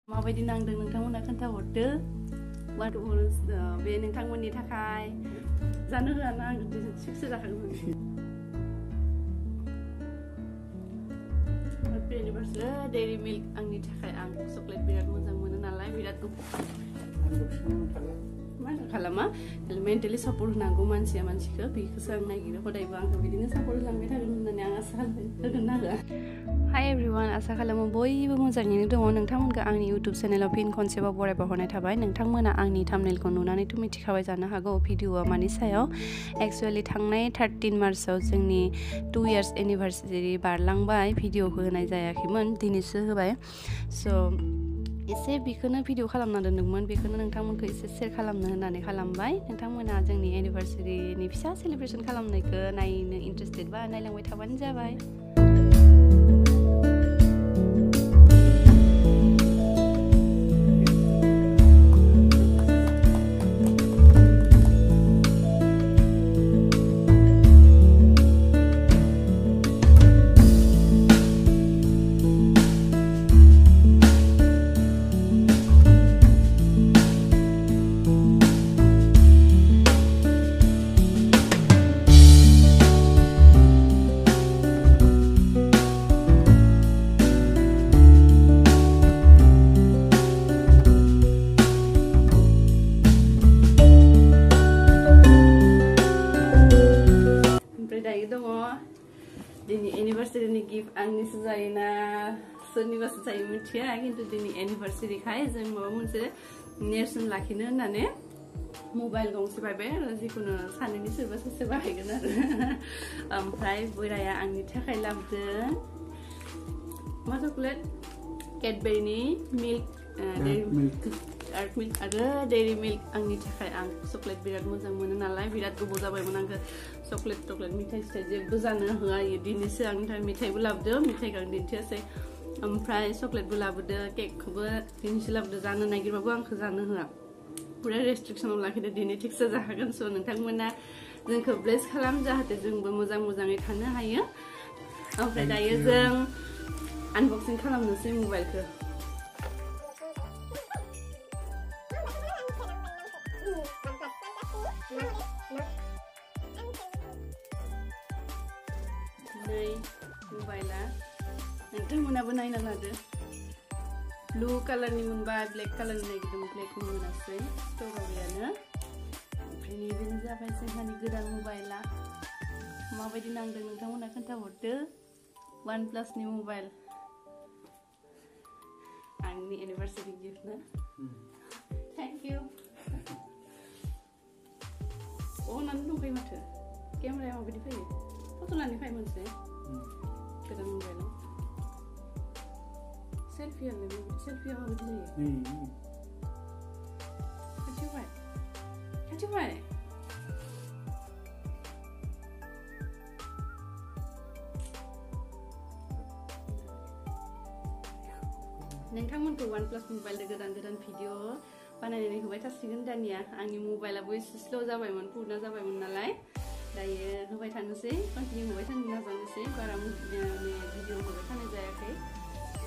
माबायदि नांदों नोंथांमोना खोन्थाहरदो वाट बे नोंथांमोननि थाखाय जानो होआना आं सिक्सो जाखागोन डेयरी मिल्क आंनि थाखाय आं चकलेट बिराद मोजां मोनो नालाय बिराद मा खालामा मेन्टेलि सापर्ट होनांगौ मानसिया मानसिखौ बेखौसो आं नागिरो हदायबो आंखौ बिदिनो सापर्ट होलांबाय थागोन होननानै आं आसा होगोन ना होआ हाय एभ्रिवान आसा खालामो बयबो मोजाङैनो दङ नोंथांमोनखौ आंनि इउटुब चेनेलाव फिन खनसेबाव बरायबा हरनाय थाबाय नोंथांमोना आंनि थाम्बनेलखौ नुनानैथ' मिथिखाबाय जानो हागौ भिडिअआ मानि सायाव एक्चुअलि थांनाय 13 मार्चआव जोंनि 2 इयार्स एनिभार्सारि बारलांबाय भिडिअखौ होनाय जायाखैमोन दिनैसो होबाय स' एसे बेखौनो भिडिअ खालामना दोन्दोंमोन बेखौनो नोंथांमोनखौ एसे शेयार खालामनो होननानै खालामबाय नोंथांमोना जोंनि एनिभार्सारिनि फिसा सेलिब्रेसन खालामनायखौ नायनो इन्टारेस्टेड बा नायलांबाय थाबानो जाबाय दिनै एनिभार्सारिनि गिफ्ट आंनिसो जायोना सोरनिबासो जायो मिथिया खिन्थु दिनै एनिभार्सारिखाय जों माबा मोनसे नेरसोन लाखिनो होननानै मबाइल गंसे बायबाय आरो जिखुनु सानैनि सोरबा सासे बाहायगोन आरो ओमफ्राय बोराया आंनि थाखाय लाबोदों मा चकलेट कैडबेरीनि मिल्क डार्क मिल्क आरो डेयरी मिल्क आंनि थाखाय आं चकलेट बिराद मोजां मोनो नालाय बिराद गोबाव जाबायमोन आंखौ चकलेट मिठाइ सिथाइ जेबो जानो होआ दिनैसो आंनि थाखाय मिठाइबो लाबोदों मिठाइखौ आं दिन्थियासै ओमफ्राय चकलेटबो लाबोदों केकखौबो दिनैसो लाबोदों जानो नागिरबाबो आंखौ जानो होआ पुरा रेस्ट्रिक्सनाव लाखिदो दिनै थिगसो जाखागोन स' नोंथांमोना जोंखौ ब्लेस खालाम जाहाथे जोंबो मोजाङै थानो हायो ओमफ्राय दायो जों आनबक्सिं खालामनोसै मबाइलखौ मबाइला नोंथांमोनाबो नायना लादो ब्लु कालारनि मोनबाय ब्लेक कालारनि नागिरदों ब्लेकनि मोनासै स्ट'रावनो ओमफ्राय नैबेनो जाबाय जोंहानि गोदान मबाइला माबायदि नांदों नोंथांमोना खोन्थाहरदो OnePlusनि मबाइल आंनि एनिभार्सारि गिफ्ट ना थेंक इउ अनानै दंखायो माथो केमेराया माबायदि फैयो फट' लानो फैयो मोनसे गोदान मबाइलाव सेल्फिया माबायदि जायो खाथियाव फै नोंथांमोनखौ OnePlus मबाइलजों गोदान भिडिअ बानायनानै होबाय थासिगोन दानिया आंनि मबाइलाबो एसे स्ल' जाबायमोन पुरना जाबायमोन नालाय दायो होबाय थानोसै कन्टिनिउ होबाय थानो नाजानोसै बारा भिडिअ होबाय थानाय जायाखै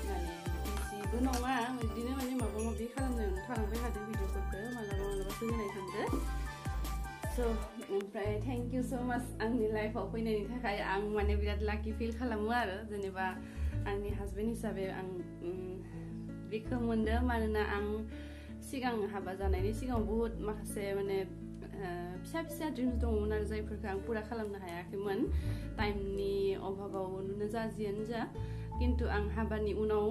माने बिजिबो नङा बिदिनो माने माबा माबि खालामनायावनो थालांबाय थादों भिडिअफोरखौ मालाबासो होनाय थांदो स' ओमफ्राय थेंक इउ स' माच आंनि लाइफआव फैनायनि थाखाय आं माने बिराद लाकि फिल खालामो आरो जेनेबा आंनि हासबेन्ड हिसाबै आं बेखौ मोनदों मानोना आं सिगां हाबा जानायनि सिगां बुहुत माखासे माने फिसा ड्रिम्स दङमोन आरो जायफोरखौ आं पुरा खालामनो हायाखैमोन टाइमनि अभाबावनो जा जियानो जा खिन्थु आं हाबानि उनाव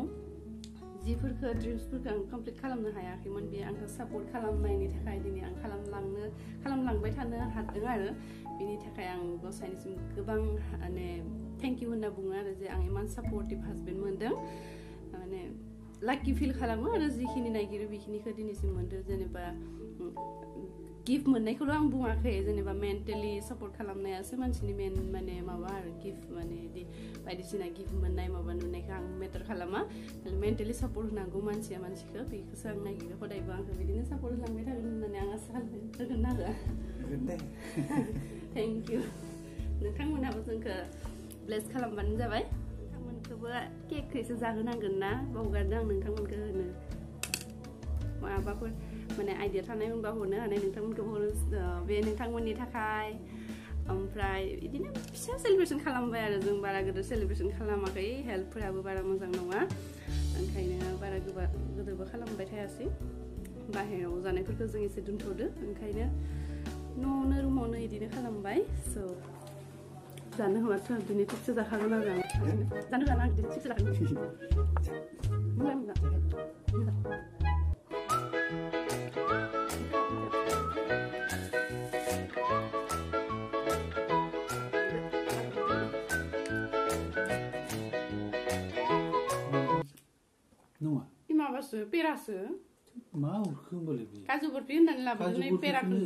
जिफोरखौ ड्रिम्सफोरखौ आं कमप्लिट खालामनो हायाखैमोन बे आंखौ सापर्ट खालामनायनि थाखाय दिनै आं खालामलांबाय थानो हादों आरो बेनि थाखाय आं गसाइनिसिम गोबां माने थेंक इउ होनना बुङो आरो जे आं इमान सापर्टिभ हासबेन्ड मोनदों माने लाकि फिल खालामो आरो जिखिनि नागिरो बेखिनिखौ दिनैसिम मोनदों जेनेबा गिफ्ट मोननायखौल' आं बुङाखै जेनेबा मेन्टेलि सापर्ट खालामनायासो मानसिनि मेन माने माबा आरो गिफ्ट माने बिदि बायदिसिना गिफ्ट मोननाय माबा नुनायखौ आं मेटार खालामा मेन्टेलि सापर्ट होनांगौ मानसिया मानसिखौ बेखौसो आं नागिरो हदायबो आंखौ बिदिनो सापर्ट होलांबाय थागोन होननानै आं आसा होगोन ना होआ थेंक इउ नोंथांमोनहाबो जोंखौ ब्लेस खालामबानो जाबाय नोंथांमोनखौबो केकखौसो जाहोनांगोन ना बावगारदों आं नोंथांमोनखौ होनो माबाफोर माने आइडिया थानाय मोनबा हरनो हानाय नोंथांमोनखौ हरो बे नोंथांमोननि थाखाय ओमफ्राय बिदिनो फिसा सेलिब्रेशन खालामबाय आरो जों बारा गिदिर सेलिब्रेशन खालामाखै हेल्थफोराबो बारा मोजां नङा ओंखायनो बारा गिदिरबो खालामबाय थायासै बाहेरायाव जानायफोरखौ जों एसे दोनथ'दो ओंखायनो न'आवनो रुमावनो बिदिनो खालामबाय स' जानो होबाथ' दिनै थिगसो जाखागोन आरो आं जानो होआ आं दिनै थिगसो जाखागोन मोजां मोजां नङा इ माबासो पेरासो मा हरखो होमबालाय बे काजु बरफि होननानै लाबोदों नै पेराखौ